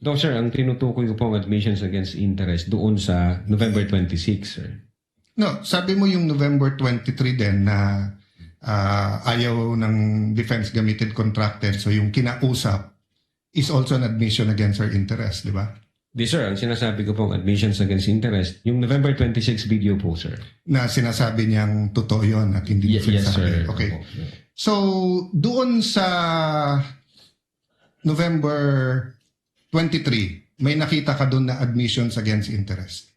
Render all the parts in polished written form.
No, sir, ang tinutukoy ko po ang admissions against interest doon sa November 26, sir. No, sabi mo yung November 23 din na ayaw ng defense gamitin contracted, so yung kinausap is also an admission against her interest, di ba? Di, sir, ang sinasabi ko po ang admissions against interest, yung November 26 video po, sir. Na sinasabi niyang totoo yun at hindi Yes, sabi. sir. Okay. Opo, sir. So, doon sa November 23, may nakita ka doon na admissions against interest?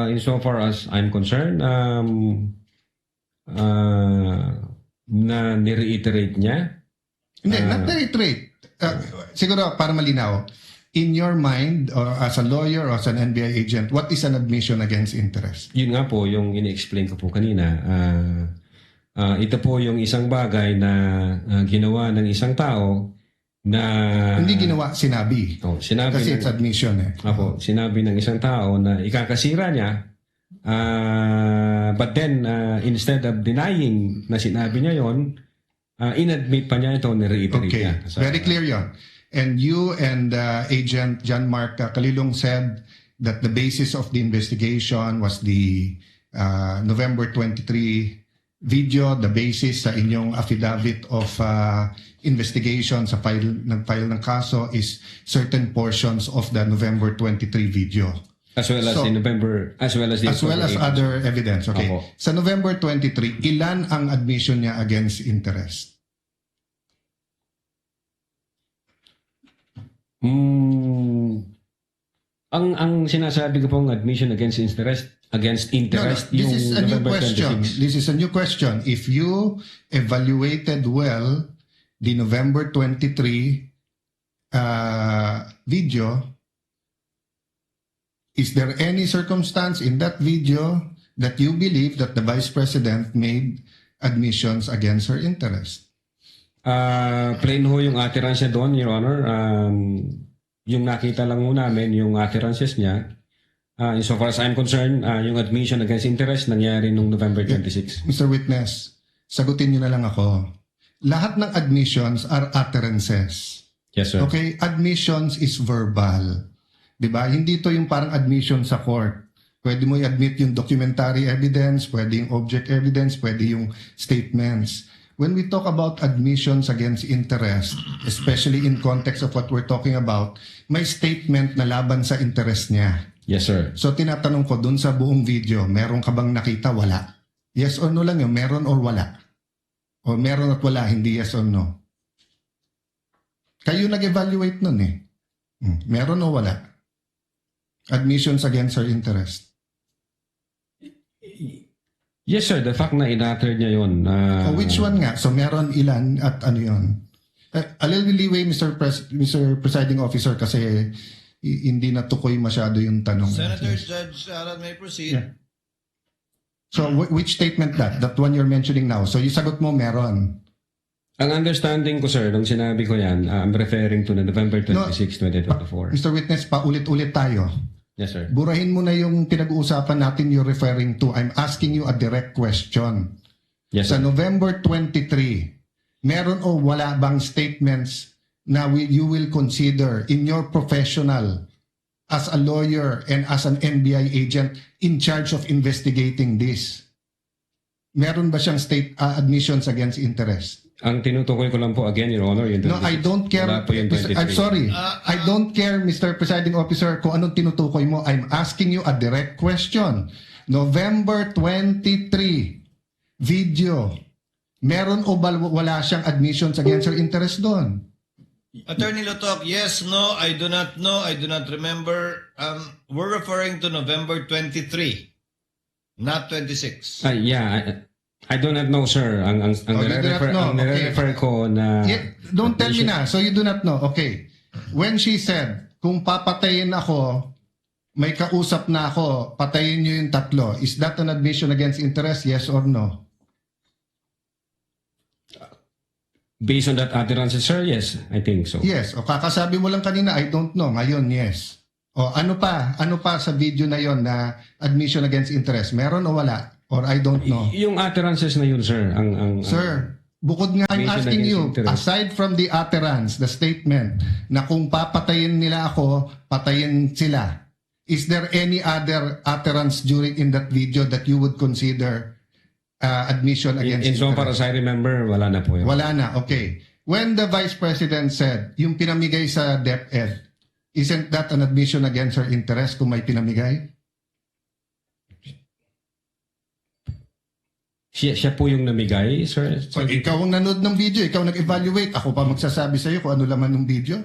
Insofar as I'm concerned, na nireiterate niya. Hindi, not reiterate. Siguro, para malinaw, in your mind, or as a lawyer or as an NBI agent, what is an admission against interest? Yun nga po, yung in-explain ko po kanina. Ito po yung isang bagay na ginawa ng isang tao na... Hindi ginawa, sinabi. Sinabi Kasi ng, it's admission eh. Apo, sinabi ng isang tao na ikakasira niya, but then instead of denying na sinabi niya yon, inadmit pa niya ito, nireiterate Okay, niya. very clear yon. And you and Agent John Mark Kalilong said that the basis of the investigation was the November 23 video, the basis sa inyong affidavit of investigation sa nag-file ng kaso is certain portions of the November 23 video. As well as the November, as well as other evidence. Okay. Apo. Sa November 23, ilan ang admission niya against interest? Ang sinasabi ko pong admission against interest This is a new November question. 26. This is a new question. If you evaluated well the November 23 video, is there any circumstance in that video that you believe that the Vice President made admissions against her interest? Plain ho yung utterance niya doon, Your Honor. Yung nakita lang ho namin, yung utterances niya. Insofar as I'm concerned, yung admission against interest nangyari nung November 26. Mr. Witness, sagutin niyo na lang ako. Lahat ng admissions are utterances. Yes, sir. Okay? Admissions is verbal. Diba? Hindi to yung parang admission sa court. Pwede mo i-admit yung documentary evidence, pwede yung object evidence, pwede yung statements. When we talk about admissions against interest, especially in context of what we're talking about, may statement na laban sa interest niya. Yes, sir. So tinatanong ko dun sa buong video, meron ka bang nakita? Wala. Yes or no lang yun, meron or wala. O meron at wala, hindi yes or no. Kayo nag-evaluate nun eh. Meron o wala? Admissions against her interest. Yes, sir. The fact na in-utter niya yun. Which one nga? So meron ilan at ano yun? A little leeway, Mr. Presiding Officer, kasi hindi natukoy masyado yung tanong. Senator Judge Alan, may proceed. Yeah. So which statement that? That one you're mentioning now. So yung sagot mo meron. Ang understanding ko, sir, nung sinabi ko yan, I'm referring to the November 26, 2024. Mr. Witness, paulit-ulit tayo. Yes, sir. Burahin mo na yung pinag-uusapan natin you're referring to. I'm asking you a direct question. Yes, Sa sir. November 23, meron o wala bang statements na you will consider in your professional as a lawyer and as an NBI agent in charge of investigating this? Meron ba siyang admissions against interest? Ang tinutukoy ko lang po again, Your Honor, yung 26. No, I don't care. Wala po yung 23. I'm sorry. I don't care, Mr. Presiding Officer, kung anong tinutukoy mo. I'm asking you a direct question. November 23, video. Meron o wala siyang admissions against her interest doon? Attorney Lotok, yes, no, I do not know, I do not remember. We're referring to November 23, not 26. Yeah, I do not know, sir. Ang you do not know. nire-refer ko na... Yeah, don't tell me na. So you do not know. Okay. When she said, kung papatayin ako, may kausap na ako, patayin niyo yung tatlo. Is that an admission against interest? Yes or no? Based on that utterance, sir, yes, I think so. Yes. O kakasabi mo lang kanina, I don't know. Ngayon, yes. O ano pa sa video na yon na admission against interest? Meron o wala? Or I don't know? Yung utterances na yun, sir. Sir, Bukod nga, I'm Admission asking against you, interest. aside from the utterance, the statement, na kung papatayin nila ako, patayin sila, is there any other utterance in that video that you would consider admission against In so far interest? as I remember, wala na po yun. Wala na, okay. When the Vice President said, yung pinamigay sa DepEd, isn't that an admission against her interest kung may pinamigay? Siya po yung namigay, sir. So, ikaw ang nanood ng video, ikaw nag-evaluate, ako pa magsasabi sa'yo kung ano laman ng video.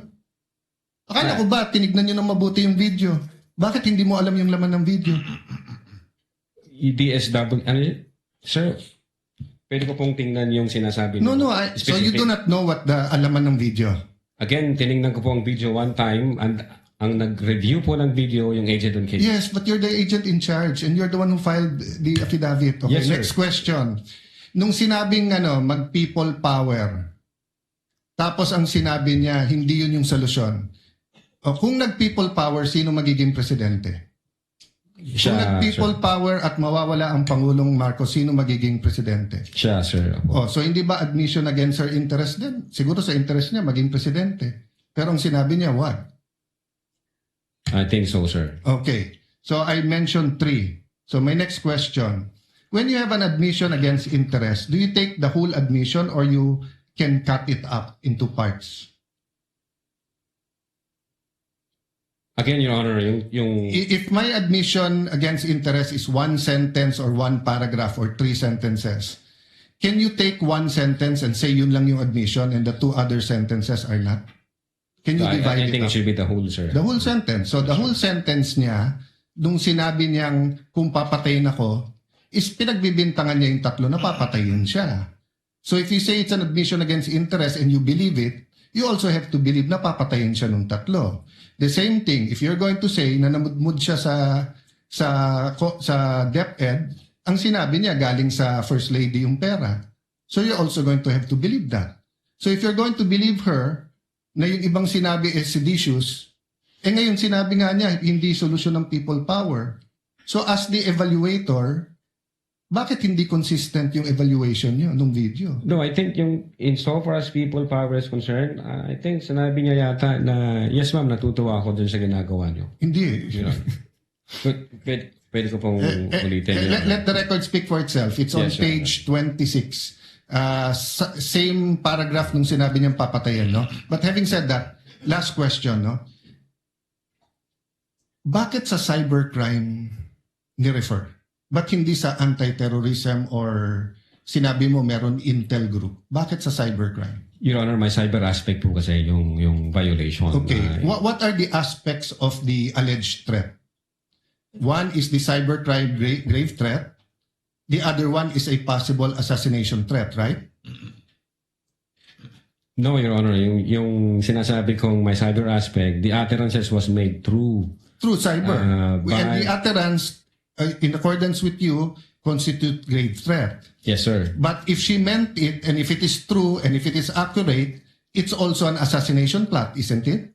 Akala ko ba, tinignan nyo ng mabuti yung video? Bakit hindi mo alam yung laman ng video? DSW, ano yun? Sir, pwede ko pong tingnan yung sinasabi. No, niyo. so you Specific. do not know what the alaman ng video. Again, tinignan ko po ang video one time and ang nag-review po ng video yung agent on case. Yes, but you're the agent in charge and you're the one who filed the affidavit. Okay, Yes, sir. next question. Nung sinabing mag-people power, tapos ang sinabi niya, hindi yun yung solusyon. O, kung nag-people power, sino magiging presidente? Kung nag-people power at mawawala ang Pangulong Marcos, sino magiging presidente? Siya, sir. Oh, so hindi ba admission against her interest din? Siguro sa interest niya maging presidente. Pero ang sinabi niya, what? I think so, sir. Okay. So I mentioned 3. So my next question. When you have an admission against interest, do you take the whole admission or you can cut it up into parts? Again, Your Honor, yung If my admission against interest is 1 sentence or 1 paragraph or 3 sentences, can you take 1 sentence and say yun lang yung admission and the 2 other sentences are not? Can you divide I think it it up? should be the whole, sir. The whole sentence. So the whole sentence niya, nung sinabi niyang kung papatayin ako, is pinagbibintangan niya yung 3 na papatayin siya. So if you say it's an admission against interest and you believe it, you also have to believe na papatayin siya nung 3. The same thing, if you're going to say na namudmud siya sa DepEd, ang sinabi niya galing sa First Lady yung pera. So you're also going to have to believe that. So if you're going to believe her, na yung ibang sinabi is seditious, ngayon sinabi nga niya, hindi solusyon ng people power. So as the evaluator, bakit hindi consistent yung evaluation niyo nung video? No, I think yung in so far as people power is concerned, I think sinabi niya yata na, yes ma'am, natutuwa ako dun sa ginagawa niyo. Hindi. You know? Pwede ko pong ulitin. Your Honor. Let the record speak for itself. It's on Yes, Your page 26. Same paragraph nung sinabi niyang papatayin, no? But having said that, last question, no? Bakit sa cybercrime ni-refer? Ba't hindi sa anti-terrorism or sinabi mo meron intel group? Bakit sa cybercrime? Your Honor, my cyber aspect po kasi yung violation. Okay. What are the aspects of the alleged threat? One is the cybercrime grave threat. The other one is a possible assassination threat, right? No, Your Honor, yung sinasabi kong my cyber aspect, the utterances was made through Cyber. by- And the utterance, in accordance with you, constitute grave threat. Yes, sir. But if she meant it, and if it is true, and if it is accurate, it's also an assassination plot, isn't it?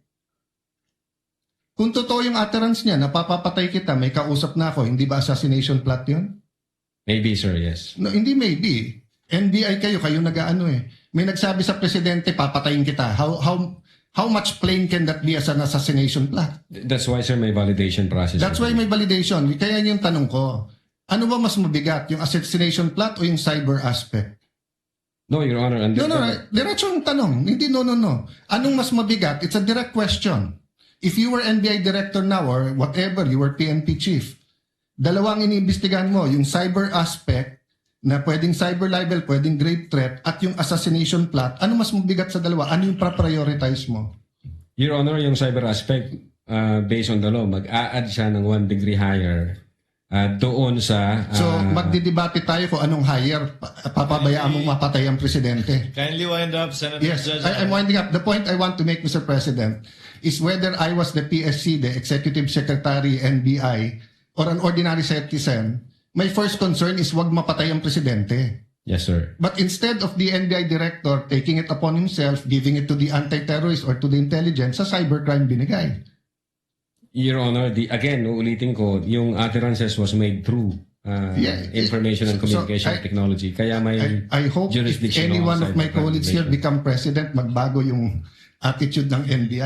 Kung totoo yung utterance niya, napapapatay kita, may kausap na ako, hindi ba assassination plot yun? Maybe, sir, yes. No, hindi maybe. NBI kayo nag-aano eh. May nagsabi sa presidente, papatayin kita. How much plain can that be as an assassination plot? That's why, sir, may validation process. That's why may validation. Kaya yung tanong ko, ano ba mas mabigat? Yung assassination plot o yung cyber aspect? No, Your Honor. No, diretso ang tanong. Hindi, no. Anong mas mabigat? It's a direct question. If you were NBI director now or whatever, you were PNP chief, dalawang iniimbestigahan mo, yung cyber aspect na pwedeng cyber libel, pwedeng grave threat, at yung assassination plot, ano mas mabigat sa dalawa? Ano yung prioritize mo? Your Honor, yung cyber aspect, based on the law, mag-a-add siya ng 1 degree higher doon sa... So, magdidebate tayo kung anong higher, papabayaan mong mapatay ang presidente. Kindly wind up, Senator Yes, Judge. I'm winding up. The point I want to make, Mr. President, is whether I was the PSC, the Executive Secretary, NBI, or an ordinary citizen, my first concern is wag mapatay ang presidente. Yes, sir. But instead of the NBI director taking it upon himself, giving it to the anti-terrorist or to the intelligence, sa cybercrime binigay. Your Honor, again, uulitin ko, yung utterances was made through information and So communication I- technology. Kaya may I hope if jurisdiction any one outside of my of colleagues here regulation. become president, magbago yung attitude ng NBI.